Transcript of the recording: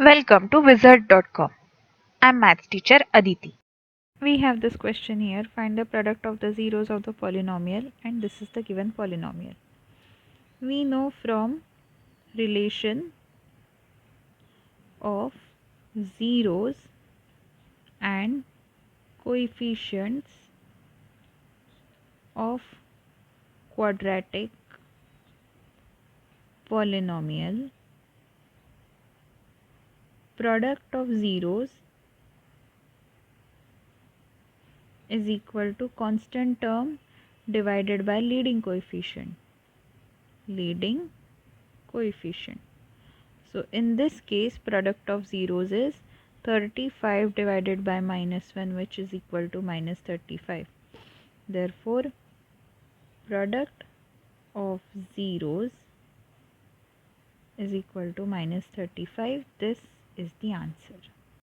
Welcome to wizard.com. I'm maths teacher Aditi. We have this question here. Find the product of the zeros of the polynomial, and this is the given polynomial. We know from relation of zeros and coefficients of quadratic polynomial, product of zeros is equal to constant term divided by leading coefficient. Leading coefficient. So in this case, product of zeros is 35 divided by minus 1, which is equal to minus 35. Therefore, product of zeros is equal to minus 35. This is the answer.